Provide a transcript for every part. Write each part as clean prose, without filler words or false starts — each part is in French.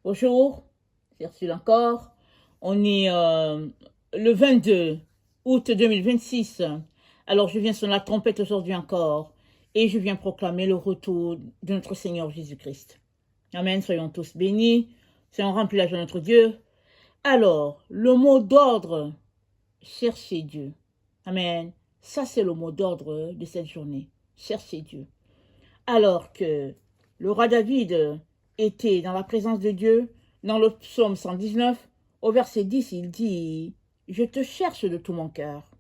Bonjour, c'est Ursule encore. On est le 22 août 2026. Alors je viens sonner la trompette aujourd'hui encore et je viens proclamer le retour de notre Seigneur Jésus-Christ. Amen, soyons tous bénis, soyons remplis la joie de notre Dieu. Alors, le mot d'ordre, chercher Dieu. Amen. Ça, c'est le mot d'ordre de cette journée. Chercher Dieu. Alors que le roi David était dans la présence de Dieu, dans le psaume 119, au verset 10, il dit « Je te cherche de tout mon cœur.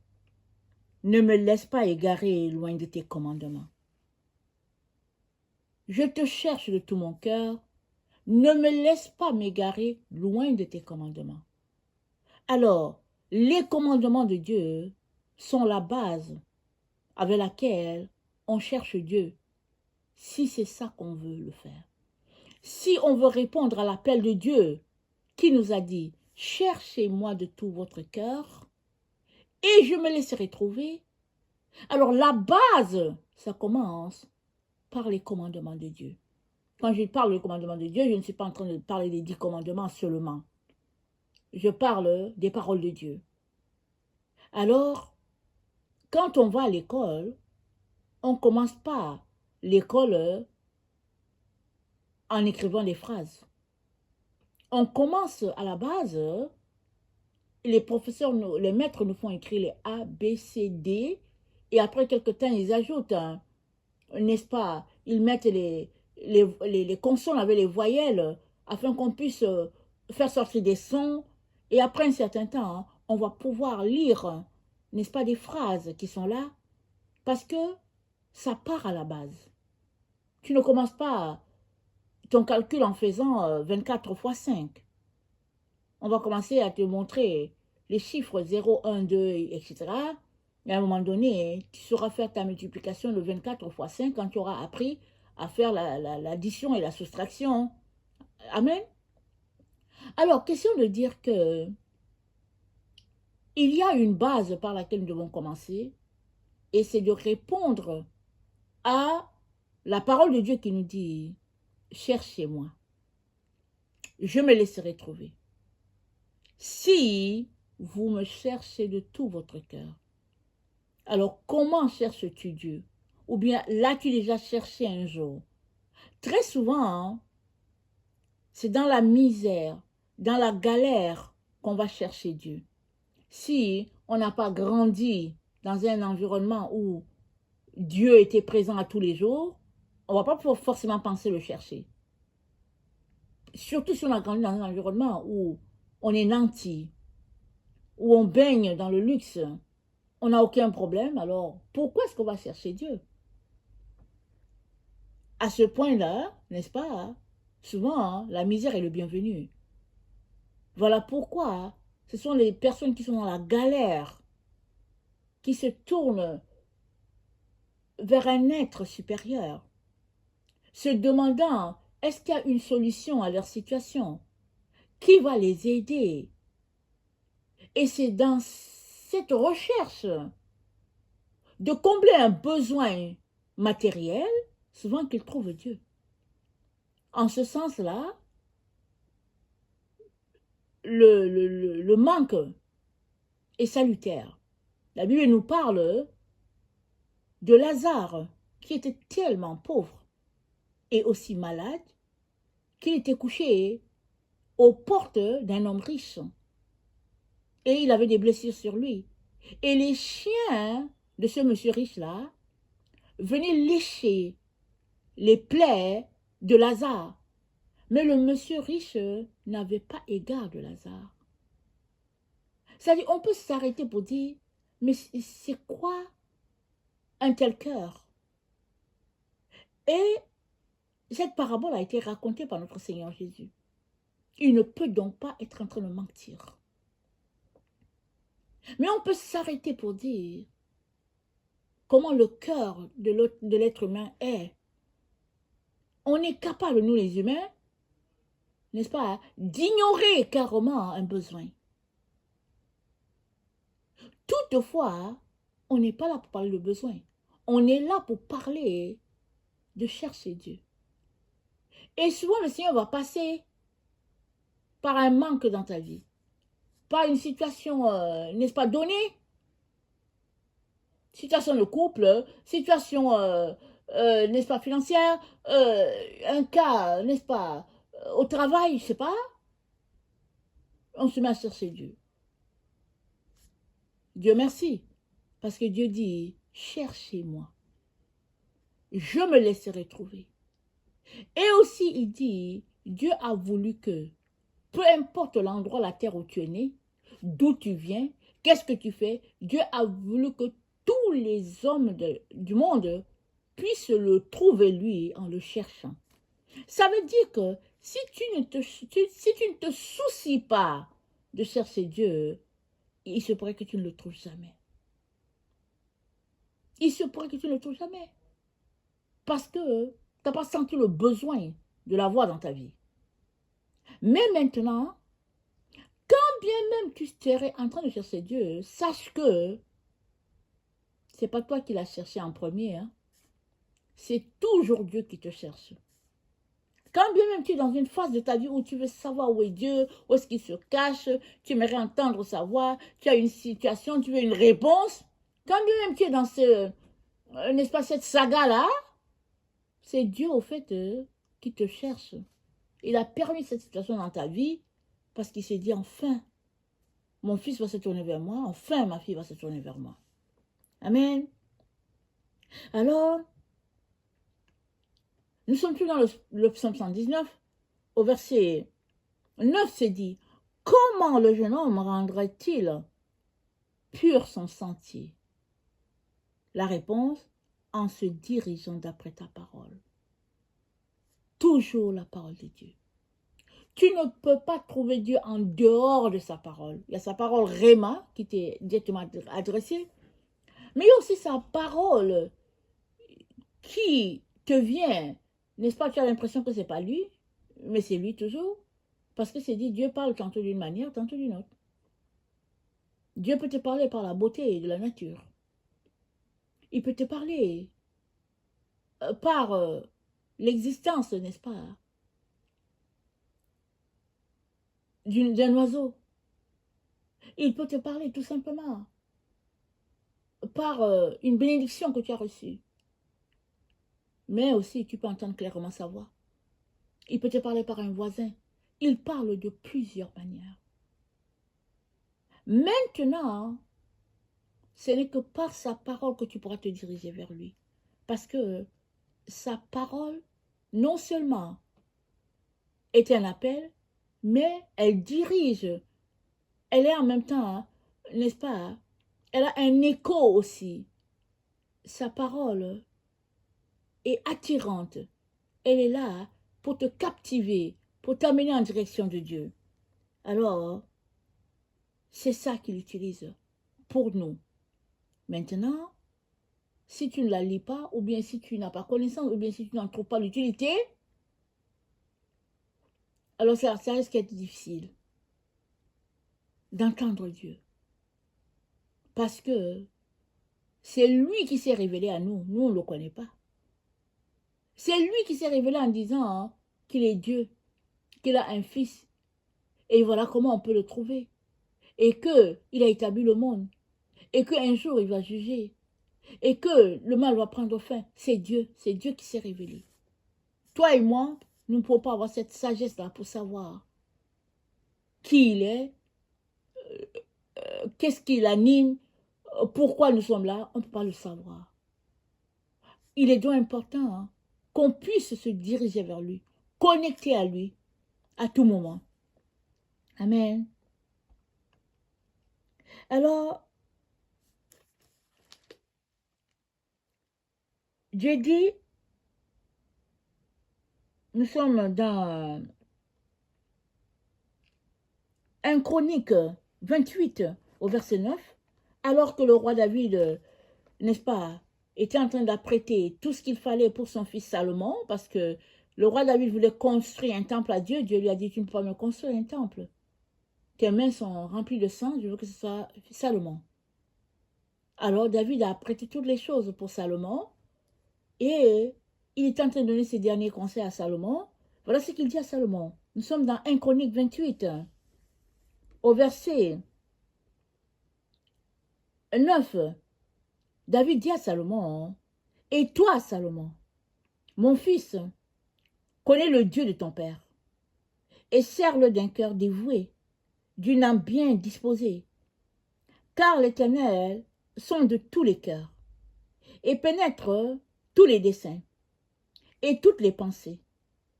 Ne me laisse pas égarer loin de tes commandements. Je te cherche de tout mon cœur. Ne me laisse pas m'égarer loin de tes commandements. » Alors, les commandements de Dieu sont la base avec laquelle on cherche Dieu, si c'est ça qu'on veut le faire. Si on veut répondre à l'appel de Dieu qui nous a dit « Cherchez-moi de tout votre cœur et je me laisserai trouver », alors la base, ça commence par les commandements de Dieu. Quand je parle des commandements de Dieu, je ne suis pas en train de parler des 10 commandements seulement. Je parle des paroles de Dieu. Alors, quand on va à l'école, on ne commence pas l'école en écrivant des phrases. On commence à la base, les professeurs, les maîtres nous font écrire les A, B, C, D, et après quelque temps, ils ajoutent, n'est-ce pas, ils mettent les consonnes avec les voyelles afin qu'on puisse faire sortir des sons, et après un certain temps, on va pouvoir lire, n'est-ce pas, des phrases qui sont là, parce que ça part à la base. Tu ne commences pas ton calcul en faisant 24 fois 5. On va commencer à te montrer les chiffres 0, 1, 2, etc. Et à un moment donné, tu sauras faire ta multiplication de 24 fois 5 quand tu auras appris à faire l'addition et la soustraction. Amen. Alors, question de dire que il y a une base par laquelle nous devons commencer, et c'est de répondre à la parole de Dieu qui nous dit « Cherchez-moi, je me laisserai trouver. Si vous me cherchez de tout votre cœur. » Alors, comment cherches-tu Dieu? Ou bien l'as-tu déjà cherché un jour? Très souvent, c'est dans la misère, dans la galère qu'on va chercher Dieu. Si on n'a pas grandi dans un environnement où Dieu était présent à tous les jours, on ne va pas forcément penser le chercher. Surtout si on a grandi dans un environnement où on est nanti, où on baigne dans le luxe, on n'a aucun problème, alors pourquoi est-ce qu'on va chercher Dieu? À ce point-là, n'est-ce pas, souvent, la misère est le bienvenu. Voilà pourquoi ce sont les personnes qui sont dans la galère qui se tournent vers un être supérieur, se demandant est-ce qu'il y a une solution à leur situation? Qui va les aider? Et c'est dans cette recherche de combler un besoin matériel, souvent qu'ils trouvent Dieu. En ce sens-là, le manque est salutaire. La Bible nous parle de Lazare, qui était tellement pauvre et aussi malade, qu'il était couché aux portes d'un homme riche. Et il avait des blessures sur lui. Et les chiens de ce monsieur riche-là venaient lécher les plaies de Lazare. Mais le monsieur riche n'avait pas égard de Lazare. C'est-à-dire, on peut s'arrêter pour dire, mais c'est quoi un tel cœur? Et cette parabole a été racontée par notre Seigneur Jésus. Il ne peut donc pas être en train de mentir. Mais on peut s'arrêter pour dire comment le cœur de l'être humain est. On est capable, nous les humains, n'est-ce pas, d'ignorer carrément un besoin. Toutefois, on n'est pas là pour parler de besoin. On est là pour parler de chercher Dieu. Et souvent, le Seigneur va passer par un manque dans ta vie, par une situation, n'est-ce pas, donnée, situation de couple, situation, n'est-ce pas, financière, un cas, n'est-ce pas, au travail, je sais pas, on se met à chercher Dieu. Dieu merci, parce que Dieu dit, cherchez-moi, je me laisserai trouver. Et aussi, il dit, Dieu a voulu que, peu importe l'endroit, la terre où tu es né, d'où tu viens, qu'est-ce que tu fais, Dieu a voulu que tous les hommes du monde puissent le trouver lui en le cherchant. Ça veut dire que si tu ne te soucies pas de chercher Dieu, il se pourrait que tu ne le trouves jamais. Il se pourrait que tu ne le trouves jamais. Parce que tu n'as pas senti le besoin de l'avoir dans ta vie. Mais maintenant, quand bien même tu serais en train de chercher Dieu, sache que c'est pas toi qui l'as cherché en premier. Hein. C'est toujours Dieu qui te cherche. Quand bien même tu es dans une phase de ta vie où tu veux savoir où est Dieu, où est-ce qu'il se cache, tu aimerais entendre sa voix, tu as une situation, tu veux une réponse, quand bien même tu es dans n'est-ce pas, cette saga-là, c'est Dieu au fait qui te cherche. Il a permis cette situation dans ta vie parce qu'il s'est dit enfin, mon fils va se tourner vers moi, enfin ma fille va se tourner vers moi. Amen. Alors, nous sommes plus dans le psaume 119, au verset 9, c'est dit, comment le jeune homme rendrait-il pur son sentier? La réponse, en se dirigeant d'après ta parole. Toujours la parole de Dieu. Tu ne peux pas trouver Dieu en dehors de sa parole. Il y a sa parole Réma qui t'est directement adressée, mais il y a aussi sa parole qui te vient, n'est-ce pas? Tu as l'impression que ce n'est pas lui, mais c'est lui toujours. Parce que c'est dit, Dieu parle tantôt d'une manière, tantôt d'une autre. Dieu peut te parler par la beauté de la nature. Il peut te parler par l'existence, n'est-ce pas, d'un oiseau. Il peut te parler tout simplement par une bénédiction que tu as reçue. Mais aussi, tu peux entendre clairement sa voix. Il peut te parler par un voisin. Il parle de plusieurs manières. Maintenant, ce n'est que par sa parole que tu pourras te diriger vers lui. Parce que sa parole, non seulement est un appel, mais elle dirige. Elle est en même temps, n'est-ce pas, elle a un écho aussi. Sa parole est attirante. Elle est là pour te captiver, pour t'amener en direction de Dieu. Alors, c'est ça qu'il utilise pour nous. Maintenant, si tu ne la lis pas, ou bien si tu n'as pas connaissance, ou bien si tu n'en trouves pas l'utilité, alors ça risque d'être difficile d'entendre Dieu. Parce que c'est lui qui s'est révélé à nous. Nous, on ne le connaît pas. C'est lui qui s'est révélé en disant qu'il est Dieu, qu'il a un fils. Et voilà comment on peut le trouver. Et qu'il a établi le monde. Et qu'un jour, il va juger. Et que le mal va prendre fin. C'est Dieu qui s'est révélé. Toi et moi, nous ne pouvons pas avoir cette sagesse-là pour savoir qui il est, qu'est-ce qui l'anime, pourquoi nous sommes là. On ne peut pas le savoir. Il est donc important qu'on puisse se diriger vers lui, connecter à lui à tout moment. Amen. Alors, Dieu dit, nous sommes dans 1 Chronique 28 au verset 9, alors que le roi David, n'est-ce pas, était en train d'apprêter tout ce qu'il fallait pour son fils Salomon, parce que le roi David voulait construire un temple à Dieu. Dieu lui a dit, tu ne peux pas me construire un temple. Tes mains sont remplies de sang, je veux que ce soit Salomon. Alors David a apprêté toutes les choses pour Salomon, et il est en train de donner ses derniers conseils à Salomon. Voilà ce qu'il dit à Salomon. Nous sommes dans 1 Chronique 28, au verset 9. David dit à Salomon, « Et toi, Salomon, mon fils, connais le Dieu de ton père, et sers-le d'un cœur dévoué, d'une âme bien disposée, car l'Éternel sonde tous les cœurs, et pénètre tous les desseins, et toutes les pensées.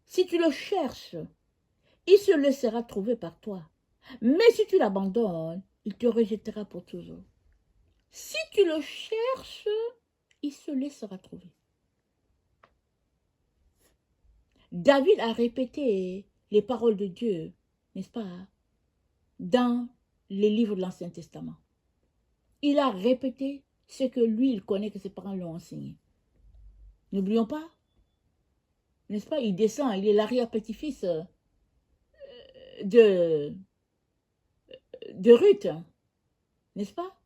Si tu le cherches, il se laissera trouver par toi. Mais si tu l'abandonnes, il te rejettera pour toujours. Si tu le cherches, il se laissera trouver. » David a répété les paroles de Dieu, n'est-ce pas, dans les livres de l'Ancien Testament. Il a répété ce que lui, il connaît, que ses parents l'ont enseigné. N'oublions pas, n'est-ce pas, il descend, il est l'arrière-petit-fils de Ruth, n'est-ce pas?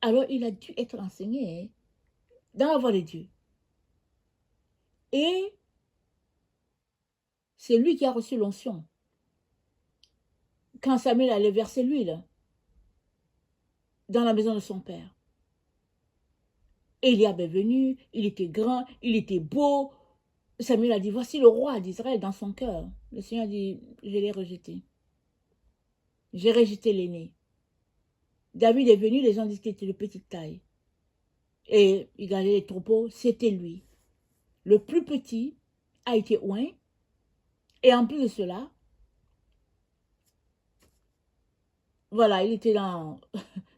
Alors il a dû être enseigné dans la voie de Dieu. Et c'est lui qui a reçu l'onction. Quand Samuel allait verser l'huile dans la maison de son père. Eliab est venu, il était grand, il était beau. Samuel a dit, voici le roi d'Israël dans son cœur. Le Seigneur a dit, je l'ai rejeté. J'ai rejeté l'aîné. David est venu, les gens disent qu'il était de petite taille. Et il gardait les troupeaux, c'était lui. Le plus petit a été oint. Et en plus de cela, voilà, il était dans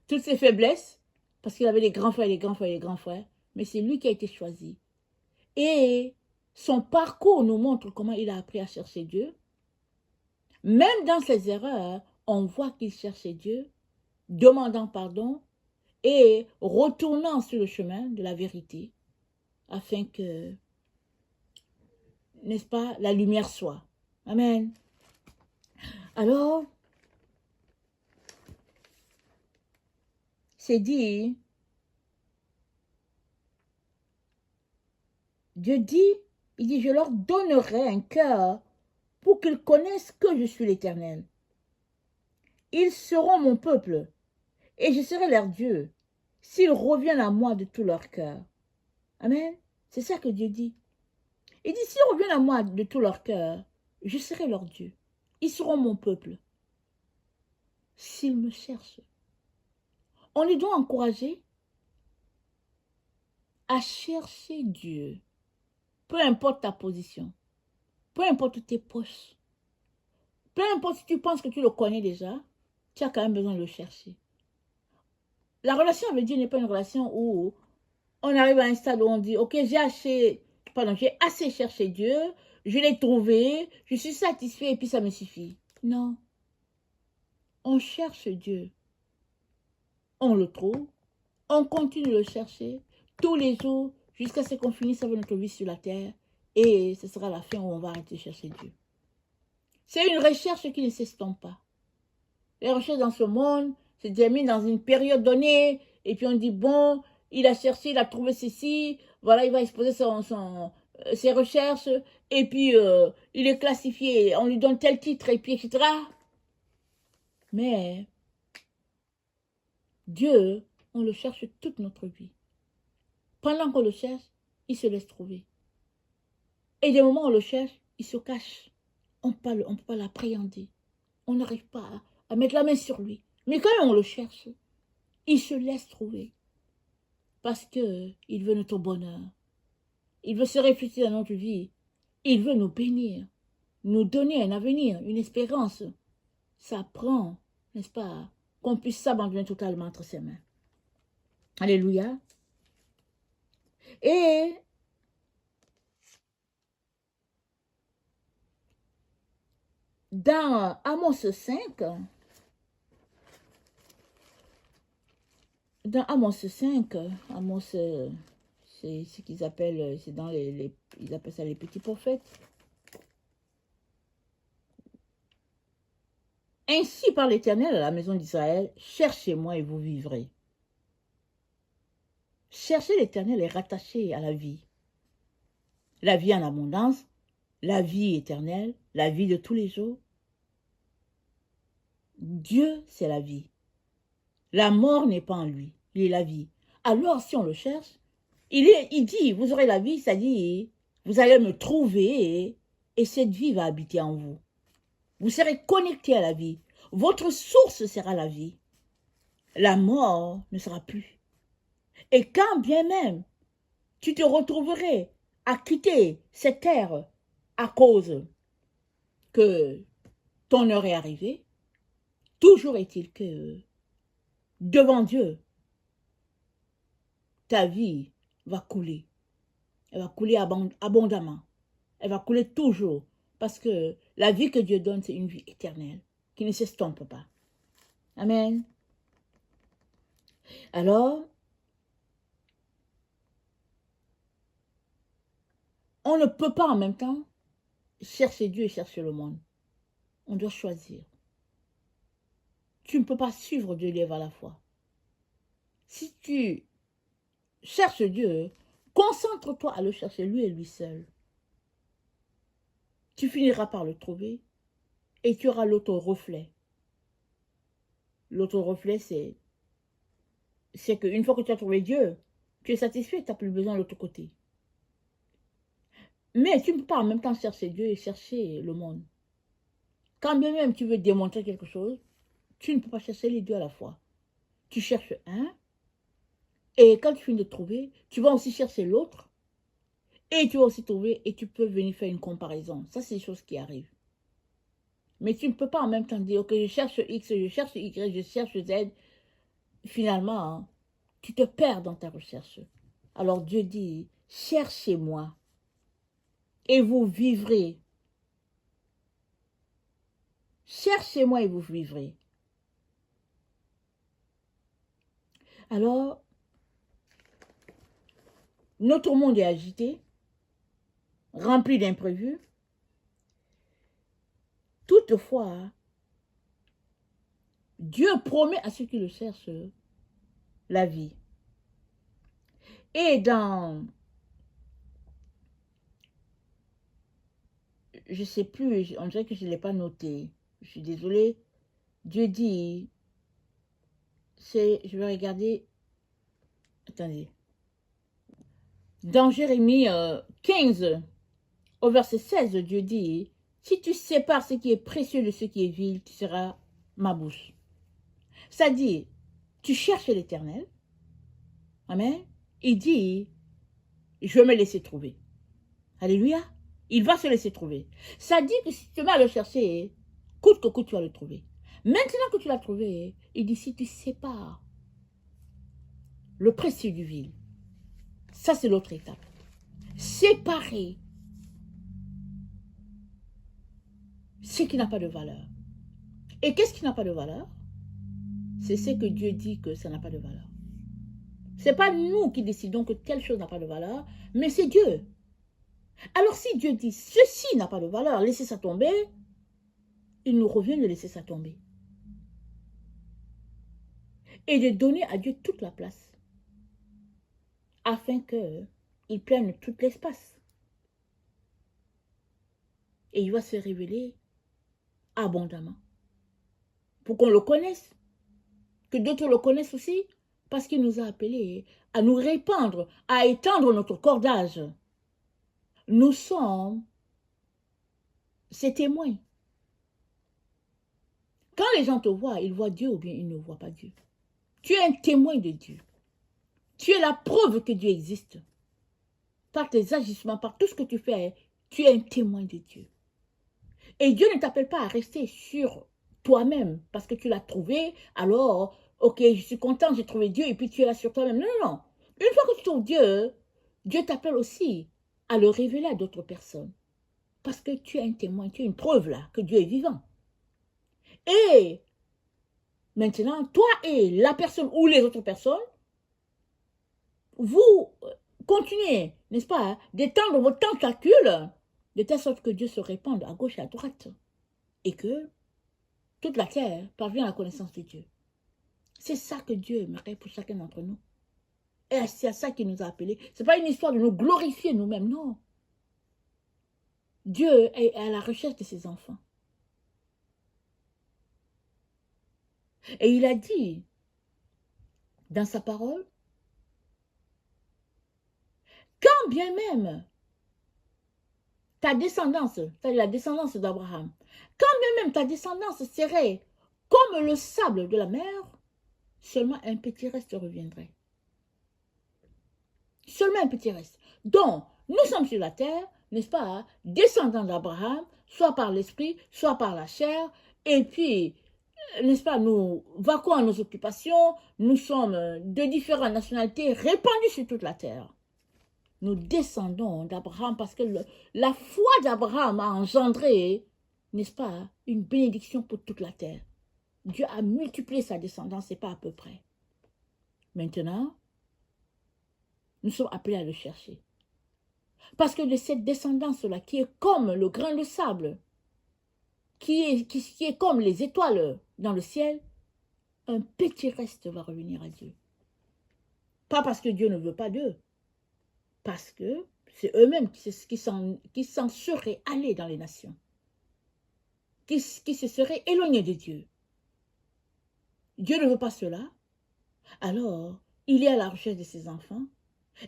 toutes ses faiblesses, parce qu'il avait des grands frères, des grands frères, des grands frères. Mais c'est lui qui a été choisi. Et son parcours nous montre comment il a appris à chercher Dieu. Même dans ses erreurs, on voit qu'il cherchait Dieu, demandant pardon et retournant sur le chemin de la vérité, afin que, n'est-ce pas, la lumière soit. Amen. Alors, c'est dit, Dieu dit, il dit, je leur donnerai un cœur pour qu'ils connaissent que je suis l'Éternel. Ils seront mon peuple, et je serai leur Dieu, s'ils reviennent à moi de tout leur cœur. Amen. C'est ça que Dieu dit. Il dit, s'ils reviennent à moi de tout leur cœur, je serai leur Dieu. Ils seront mon peuple. S'ils me cherchent. On les doit encourager à chercher Dieu. Peu importe ta position. Peu importe tes poches. Peu importe si tu penses que tu le connais déjà, tu as quand même besoin de le chercher. La relation avec Dieu n'est pas une relation où on arrive à un stade où on dit, ok, j'ai assez cherché Dieu, je l'ai trouvé, je suis satisfait et puis ça me suffit. Non. On cherche Dieu. On le trouve. On continue de le chercher tous les jours jusqu'à ce qu'on finisse avec notre vie sur la terre. Et ce sera la fin où on va arrêter de chercher Dieu. C'est une recherche qui ne s'estompe pas. Les recherches dans ce monde se terminent dans une période donnée. Et puis on dit, bon, il a cherché, il a trouvé ceci. Voilà, il va exposer ses recherches. Et puis, il est classifié. On lui donne tel titre, et puis, etc. Mais Dieu, on le cherche toute notre vie. Pendant qu'on le cherche, il se laisse trouver. Et des moments où on le cherche, il se cache. On ne peut pas l'appréhender. On n'arrive pas à mettre la main sur lui. Mais quand on le cherche, il se laisse trouver. Parce qu'il veut notre bonheur. Il veut se réfléchir dans notre vie. Il veut nous bénir. Nous donner un avenir, une espérance. Ça prend, n'est-ce pas, qu'on puisse s'abandonner totalement entre ses mains. Alléluia. Et dans Amos 5, Amos, c'est ce qu'ils appellent, c'est dans ils appellent ça les petits prophètes. Ainsi par l'Éternel à la maison d'Israël, cherchez-moi et vous vivrez. Chercher l'Éternel est rattaché à la vie en abondance, la vie éternelle, la vie de tous les jours, Dieu, c'est la vie. La mort n'est pas en lui, il est la vie. Alors, si on le cherche, il dit, vous aurez la vie, c'est-à-dire, vous allez me trouver et cette vie va habiter en vous. Vous serez connecté à la vie. Votre source sera la vie. La mort ne sera plus. Et quand bien même tu te retrouverais à quitter cette terre à cause que ton heure est arrivée, toujours est-il que devant Dieu, ta vie va couler. Elle va couler abondamment. Elle va couler toujours. Parce que la vie que Dieu donne, c'est une vie éternelle qui ne s'estompe pas. Amen. Alors, on ne peut pas en même temps chercher Dieu et chercher le monde. On doit choisir. Tu ne peux pas suivre Dieu et à la fois. Si tu cherches Dieu, concentre-toi à le chercher lui et lui seul. Tu finiras par le trouver et tu auras l'autre reflet. L'autre reflet, c'est qu'une fois que tu as trouvé Dieu, tu es satisfait, tu n'as plus besoin de l'autre côté. Mais tu ne peux pas en même temps chercher Dieu et chercher le monde. Quand bien même tu veux démontrer quelque chose, tu ne peux pas chercher les deux à la fois. Tu cherches un, et quand tu finis de trouver, tu vas aussi chercher l'autre, et tu vas aussi trouver, et tu peux venir faire une comparaison. Ça, c'est des choses qui arrivent. Mais tu ne peux pas en même temps dire, ok, je cherche X, je cherche Y, je cherche Z. Finalement, hein, tu te perds dans ta recherche. Alors Dieu dit, cherchez-moi, et vous vivrez. Cherchez-moi et vous vivrez. Alors, notre monde est agité, rempli d'imprévus. Toutefois, Dieu promet à ceux qui le cherchent la vie. Et dans, je ne sais plus, on dirait que je ne l'ai pas noté. Je suis désolée. Dieu dit, je vais regarder, attendez. Dans Jérémie 15, au verset 16, Dieu dit, si tu sépares ce qui est précieux de ce qui est vil, tu seras ma bouche. C'est-à-dire, tu cherches l'Éternel. Amen. Il dit, je vais me laisser trouver. Alléluia. Il va se laisser trouver. Ça dit que si tu vas le chercher, coûte que coûte, tu vas le trouver. Maintenant que tu l'as trouvé, il dit, si tu sépares le précieux du vil, ça c'est l'autre étape. Séparer ce qui n'a pas de valeur. Et qu'est-ce qui n'a pas de valeur? C'est ce que Dieu dit que ça n'a pas de valeur. Ce n'est pas nous qui décidons que telle chose n'a pas de valeur, mais c'est Dieu. Alors si Dieu dit ceci n'a pas de valeur, laissez ça tomber, il nous revient de laisser ça tomber. Et de donner à Dieu toute la place, afin qu'il prenne tout l'espace. Et il va se révéler abondamment, pour qu'on le connaisse, que d'autres le connaissent aussi, parce qu'il nous a appelés à nous répandre, à étendre notre cordage. Nous sommes ses témoins. Quand les gens te voient, ils voient Dieu ou bien ils ne voient pas Dieu. Tu es un témoin de Dieu. Tu es la preuve que Dieu existe. Par tes agissements, par tout ce que tu fais, tu es un témoin de Dieu. Et Dieu ne t'appelle pas à rester sur toi-même parce que tu l'as trouvé, alors, ok, je suis content, j'ai trouvé Dieu et puis tu es là sur toi-même. Non, non, non. Une fois que tu trouves Dieu, Dieu t'appelle aussi à le révéler à d'autres personnes. Parce que tu es un témoin, tu es une preuve là, que Dieu est vivant. Et maintenant, toi et la personne ou les autres personnes, vous continuez, n'est-ce pas, d'étendre vos tentacules de telle sorte que Dieu se répande à gauche et à droite. Et que toute la terre parvient à la connaissance de Dieu. C'est ça que Dieu aimerait pour chacun d'entre nous. Et c'est à ça qu'il nous a appelés. Ce n'est pas une histoire de nous glorifier nous-mêmes, non. Dieu est à la recherche de ses enfants. Et il a dit dans sa parole, quand bien même ta descendance, c'est-à-dire la descendance d'Abraham, quand bien même ta descendance serait comme le sable de la mer, seulement un petit reste reviendrait. Seulement un petit reste. Donc, nous sommes sur la terre, n'est-ce pas, descendants d'Abraham, soit par l'esprit, soit par la chair, et puis, n'est-ce pas, nous vaquons à nos occupations, nous sommes de différentes nationalités répandues sur toute la terre. Nous descendons d'Abraham parce que la foi d'Abraham a engendré, n'est-ce pas, une bénédiction pour toute la terre. Dieu a multiplié sa descendance, c'est pas à peu près. Maintenant, nous sommes appelés à le chercher. Parce que de cette descendance-là, qui est comme le grain de sable, qui est comme les étoiles dans le ciel, un petit reste va revenir à Dieu. Pas parce que Dieu ne veut pas d'eux, parce que c'est eux-mêmes qui s'en seraient allés dans les nations, qui se seraient éloignés de Dieu. Dieu ne veut pas cela, alors il est à la recherche de ses enfants,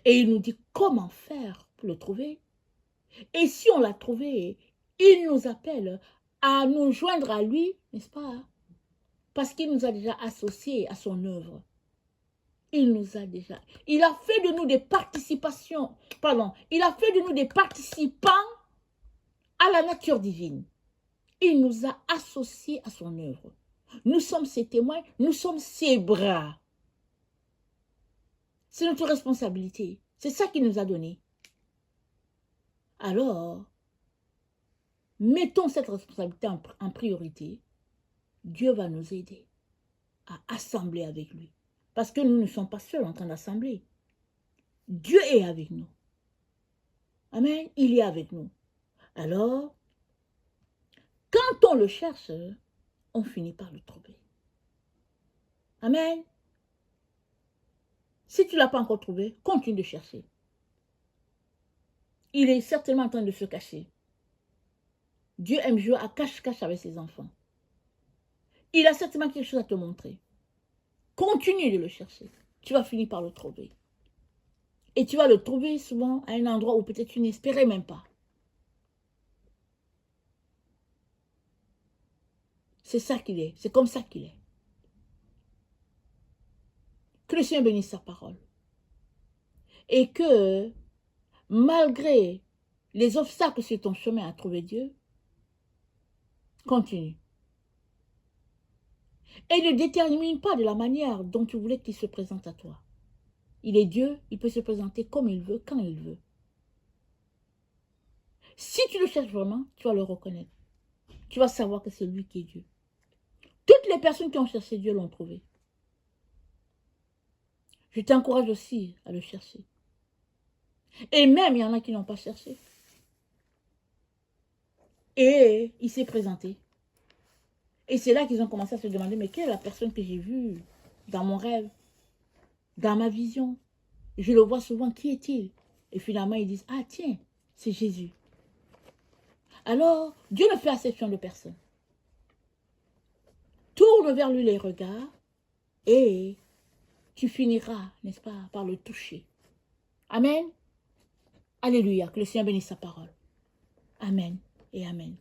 et il nous dit comment faire pour le trouver. Et si on l'a trouvé, il nous appelle à nous joindre à lui, n'est-ce pas? Parce qu'il nous a déjà associés à son œuvre. Il a fait de nous des participations, il a fait de nous des participants à la nature divine. Il nous a associés à son œuvre. Nous sommes ses témoins, nous sommes ses bras. C'est notre responsabilité. C'est ça qu'il nous a donné. Alors, mettons cette responsabilité en priorité. Dieu va nous aider à assembler avec lui. Parce que nous ne sommes pas seuls en train d'assembler. Dieu est avec nous. Amen. Il est avec nous. Alors, quand on le cherche, on finit par le trouver. Amen. Si tu ne l'as pas encore trouvé, continue de chercher. Il est certainement en train de se cacher. Dieu aime jouer à cache-cache avec ses enfants. Il a certainement quelque chose à te montrer. Continue de le chercher. Tu vas finir par le trouver. Et tu vas le trouver souvent à un endroit où peut-être tu n'espérais même pas. C'est ça qu'il est. C'est comme ça qu'il est. Que le Seigneur bénisse sa parole. Et que, malgré les obstacles sur ton chemin à trouver Dieu, continue. Et ne détermine pas de la manière dont tu voulais qu'il se présente à toi. Il est Dieu, il peut se présenter comme il veut, quand il veut. Si tu le cherches vraiment, tu vas le reconnaître. Tu vas savoir que c'est lui qui est Dieu. Toutes les personnes qui ont cherché Dieu l'ont trouvé. Je t'encourage aussi à le chercher. Et même, il y en a qui n'ont pas cherché. Et il s'est présenté. Et c'est là qu'ils ont commencé à se demander, mais quelle est la personne que j'ai vue dans mon rêve, dans ma vision? Je le vois souvent, qui est-il? Et finalement, ils disent, ah tiens, c'est Jésus. Alors, Dieu ne fait exception de personne. Tourne vers lui les regards et tu finiras, n'est-ce pas, par le toucher. Amen. Alléluia, que le Seigneur bénisse sa parole. Amen et amen.